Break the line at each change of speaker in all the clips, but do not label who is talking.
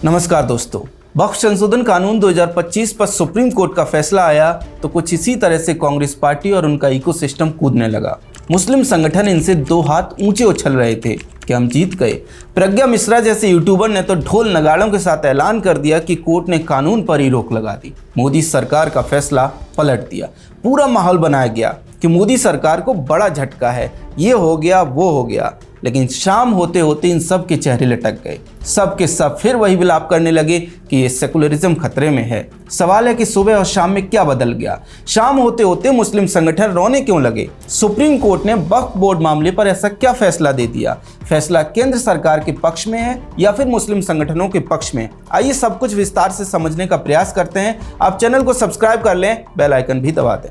नमस्कार दोस्तों, वक्फ संशोधन कानून 2025 पर सुप्रीम कोर्ट का फैसला आया तो कुछ इसी तरह से कांग्रेस पार्टी और उनका इकोसिस्टम कूदने लगा। मुस्लिम संगठन इनसे दो हाथ ऊंचे उछल रहे थे कि हम जीत गए। प्रज्ञा मिश्रा जैसे यूट्यूबर ने तो ढोल नगाड़ों के साथ ऐलान कर दिया कि कोर्ट ने कानून पर ही रोक लगा दी। मोदी सरकार का फैसला पलट दिया। पूरा माहौल बनाया गया कि मोदी सरकार को बड़ा झटका है, ये हो गया वो हो गया। लेकिन शाम होते होते इन सब के चेहरे लटक गए। सब के सब फिर वही विलाप करने लगे कि ये सेकुलरिज्म खतरे में है। सवाल है कि सुबह और शाम में क्या बदल गया। शाम होते होते मुस्लिम संगठन रोने क्यों लगे। सुप्रीम कोर्ट ने वक्फ बोर्ड मामले पर ऐसा क्या फैसला दे दिया। फैसला केंद्र सरकार के पक्ष में है या फिर मुस्लिम संगठनों के पक्ष में। आइए सब कुछ विस्तार से समझने का प्रयास करते हैं। आप चैनल को सब्सक्राइब कर लें, बेल आइकन भी दबा दें।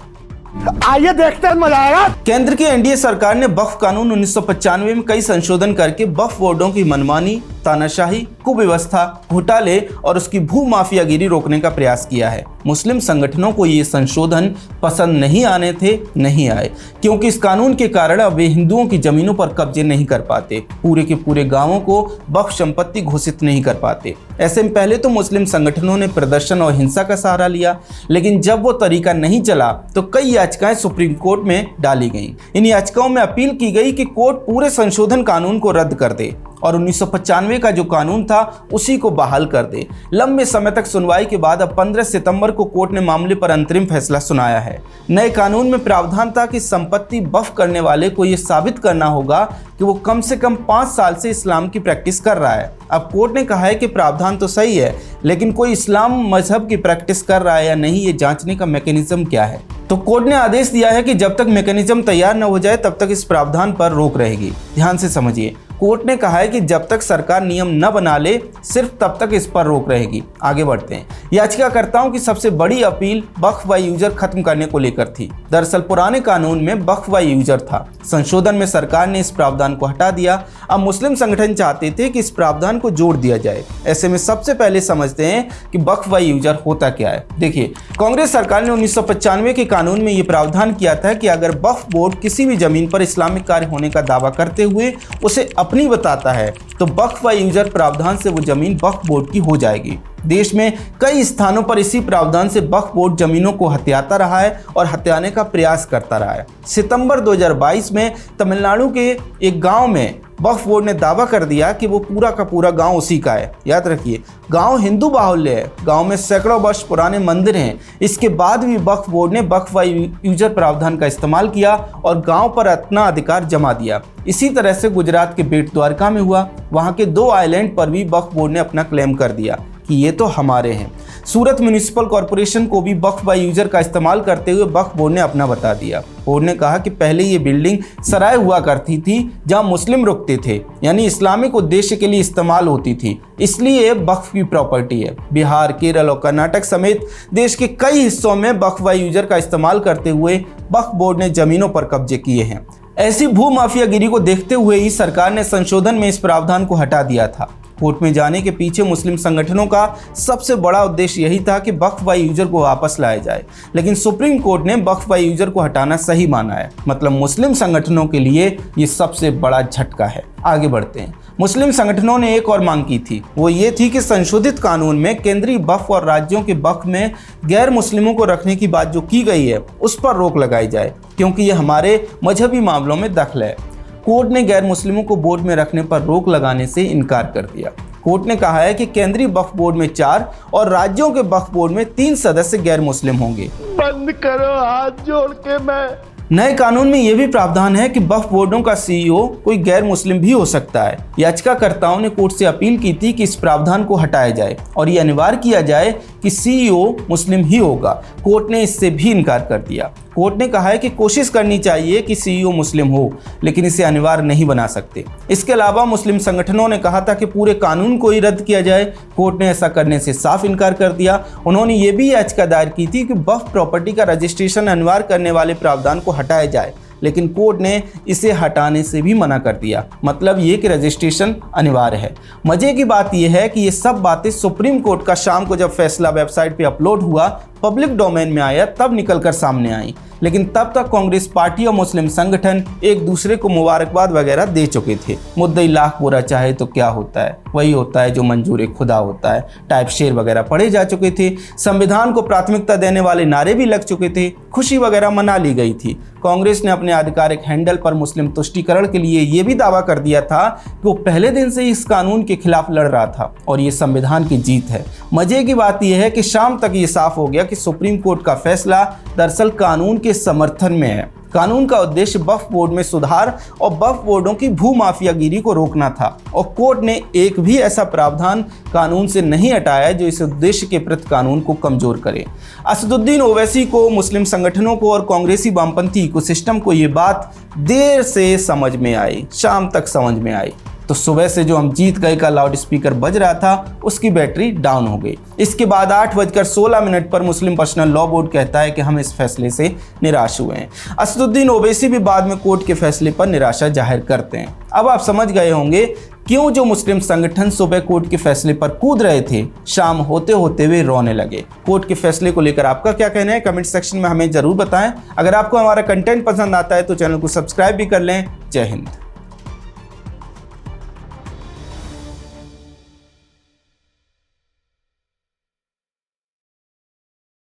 आइए देखते हैं, मजा आएगा।
केंद्र की एनडीए सरकार ने वक्फ कानून 1995 में कई संशोधन करके वक्फ बोर्डों की मनमानी, तानाशाही, कुव्यवस्था, घोटाले और उसकी भू माफियागिरी रोकने का प्रयास किया है। मुस्लिम संगठनों को ये संशोधन पसंद नहीं आने थे, नहीं आए, क्योंकि इस कानून के कारण अब वे हिंदुओं की जमीनों पर कब्जे नहीं कर पाते, पूरे के पूरे गांवों को वक्फ संपत्ति घोषित नहीं कर पाते। ऐसे में पहले तो मुस्लिम संगठनों ने प्रदर्शन और हिंसा का सहारा लिया, लेकिन जब वो तरीका नहीं चला तो कई याचिकाएं सुप्रीम कोर्ट में डाली गईं। इन याचिकाओं में अपील की गई कि कोर्ट पूरे संशोधन कानून को रद्द कर दे और 1995 का जो कानून था उसी को बहाल कर दे। लंबे समय तक सुनवाई के बाद अब 15 सितंबर को कोर्ट ने मामले पर अंतरिम फैसला सुनाया है। नए कानून में प्रावधान था कि संपत्ति वक्फ करने वाले को यह साबित करना होगा कि वो कम से कम 5 साल से इस्लाम की प्रैक्टिस कर रहा है। अब कोर्ट ने कहा है कि प्रावधान तो सही है, लेकिन कोई इस्लाम मजहब की प्रैक्टिस कर रहा है या नहीं, ये जांचने का मैकेनिज्म क्या है। तो कोर्ट ने आदेश दिया है कि जब तक मैकेनिज्म तैयार न हो जाए तब तक इस प्रावधान पर रोक रहेगी। ध्यान से समझिए, कोर्ट ने कहा है कि जब तक सरकार नियम न बना ले सिर्फ तब तक इस पर रोक रहेगी। आगे बढ़ते हैं। याचिकाकर्ताओं की सबसे बड़ी अपील वक्फ बाय यूजर खत्म करने को लेकर थी। दरअसल पुराने कानून में वक्फ बाय यूजर था। संशोधन में सरकार ने इस प्रावधान को हटा दिया। अब मुस्लिम संगठन चाहते थे कि इस प्रावधान को जोड़ दिया जाए। ऐसे में सबसे पहले समझते हैं कि वक्फ बाय यूजर होता क्या है। देखिए, कांग्रेस सरकार ने 1995 के कानून में यह प्रावधान किया था कि अगर वक्फ बोर्ड किसी भी जमीन पर इस्लामिक कार्य होने का दावा करते हुए उसे अपनी बताता है तो वक्फ बाय यूजर प्रावधान से वो जमीन वक्फ बोर्ड की हो जाएगी। देश में कई स्थानों पर इसी प्रावधान से वक्फ बोर्ड जमीनों को हथियाता रहा है और हथियाने का प्रयास करता रहा है। सितंबर 2022 में तमिलनाडु के एक गांव में वक्फ बोर्ड ने दावा कर दिया कि वो पूरा का पूरा गांव उसी का है। याद रखिए, गांव हिंदू बाहुल्य है, गांव में सैकड़ों वर्ष पुराने मंदिर हैं। इसके बाद भी वक्फ बोर्ड ने वक्फ बाय यूजर प्रावधान का इस्तेमाल किया और गांव पर अपना अधिकार जमा दिया। इसी तरह से गुजरात के बेट द्वारका में हुआ। वहां के 2 आइलैंड पर भी वक्फ बोर्ड ने अपना क्लेम कर दिया कि ये तो हमारे हैं। सूरत म्युनिसिपल कॉरपोरेशन को भी वक्फ बाय यूजर का इस्तेमाल करते हुए वक्फ बोर्ड ने अपना बता दिया। बोर्ड ने कहा कि पहले ये बिल्डिंग सराय हुआ करती थी जहां मुस्लिम रुकते थे, यानी इस्लामिक उद्देश्य के लिए इस्तेमाल होती थी, इसलिए वक्फ की प्रॉपर्टी है। बिहार, केरल और कर्नाटक समेत देश के कई हिस्सों में वक्फ बाय यूजर का इस्तेमाल करते हुए वक्फ बोर्ड ने जमीनों पर कब्जे किए हैं। ऐसी भू माफियागिरी को देखते हुए ही सरकार ने संशोधन में इस प्रावधान को हटा दिया था। कोर्ट में जाने के पीछे मुस्लिम संगठनों का सबसे बड़ा उद्देश्य यही था कि वक्फ बाय यूजर को वापस लाया जाए, लेकिन सुप्रीम कोर्ट ने वक्फ बाय यूजर को हटाना सही माना है। मतलब मुस्लिम संगठनों के लिए ये सबसे बड़ा झटका है। आगे बढ़ते हैं। मुस्लिम संगठनों ने एक और मांग की थी, वो ये थी कि संशोधित कानून में केंद्रीय वक्फ और राज्यों के वक्फ में गैर मुस्लिमों को रखने की बात जो की गई है उस पर रोक लगाई जाए, क्योंकि ये हमारे मजहबी मामलों में दखल है। कोर्ट ने गैर मुस्लिमों को बोर्ड में रखने पर रोक लगाने से इनकार कर दिया। कोर्ट ने कहा है कि केंद्रीय वक्फ बोर्ड में 4 और राज्यों के वक्फ बोर्ड में 3 सदस्य गैर मुस्लिम होंगे।
बंद करो, हाथ जोड़ के मैं।
नए कानून में यह भी प्रावधान है कि वक्फ बोर्डों का सीईओ कोई गैर मुस्लिम भी हो सकता है। याचिकाकर्ताओं ने कोर्ट से अपील की थी कि इस प्रावधान को हटाया जाए और ये अनिवार्य किया जाए कि सीईओ मुस्लिम ही होगा। कोर्ट ने इससे भी इनकार कर दिया। कोर्ट ने कहा है कि कोशिश करनी चाहिए कि सीईओ मुस्लिम हो, लेकिन इसे अनिवार्य नहीं बना सकते। इसके अलावा मुस्लिम संगठनों ने कहा था कि पूरे कानून को ही रद्द किया जाए। कोर्ट ने ऐसा करने से साफ इनकार कर दिया। उन्होंने ये भी याचिका दायर की थी कि वक्फ प्रॉपर्टी का रजिस्ट्रेशन अनिवार्य करने वाले प्रावधान को हटाया जाए, लेकिन कोर्ट ने इसे हटाने से भी मना कर दिया। मतलब ये कि रजिस्ट्रेशन अनिवार्य है। मजे की बात यह है कि ये सब बातें सुप्रीम कोर्ट का शाम को जब फैसला वेबसाइट पे अपलोड हुआ पब्लिक डोमेन में आया तब निकलकर सामने आई, लेकिन तब तक कांग्रेस पार्टी और मुस्लिम संगठन एक दूसरे को मुबारकबाद वगैरह दे चुके थे। मुद्दई लाख बुरा चाहे तो क्या होता है, वही होता है जो मंजूर खुदा होता है टाइप शेर वगैरह पढ़े जा चुके थे। संविधान को प्राथमिकता देने वाले नारे भी लग चुके थे। खुशी वगैरह मना ली गई थी। कांग्रेस ने अपने आधिकारिक हैंडल पर मुस्लिम तुष्टीकरण के लिए ये भी दावा कर दिया था कि वो पहले दिन से ही इस कानून के खिलाफ लड़ रहा था और ये संविधान की जीत है। मजे की बात यह है कि शाम तक ये साफ हो गया कि सुप्रीम कोर्ट का फैसला दरअसल कानून के समर्थन में है। कानून का उद्देश्य वक्फ बोर्ड में सुधार और वक्फ बोर्डों की भू माफियागिरी को रोकना था और कोर्ट ने एक भी ऐसा प्रावधान कानून से नहीं हटाया जो इस उद्देश्य के प्रति कानून को कमजोर करे। असदुद्दीन ओवैसी को, मुस्लिम संगठनों को और कांग्रेसी वामपंथी इकोसिस्टम को ये बात देर से समझ में आई, शाम तक समझ में आई तो सुबह से जो हम जीत गए का लाउड स्पीकर बज रहा था उसकी बैटरी डाउन हो गई। इसके बाद 8:16 पर मुस्लिम पर्सनल लॉ बोर्ड कहता है कि हम इस फैसले से निराश हुए हैं। असदुद्दीन ओवैसी भी बाद में कोर्ट के फैसले पर निराशा जाहिर करते हैं। अब आप समझ गए होंगे क्यों जो मुस्लिम संगठन सुबह कोर्ट के फैसले पर कूद रहे थे, शाम होते होते वे रोने लगे। कोर्ट के फैसले को लेकर आपका क्या कहना है, कमेंट सेक्शन में हमें जरूर बताएं। अगर आपको हमारा कंटेंट पसंद आता है तो चैनल को सब्सक्राइब भी कर लें। जय हिंद।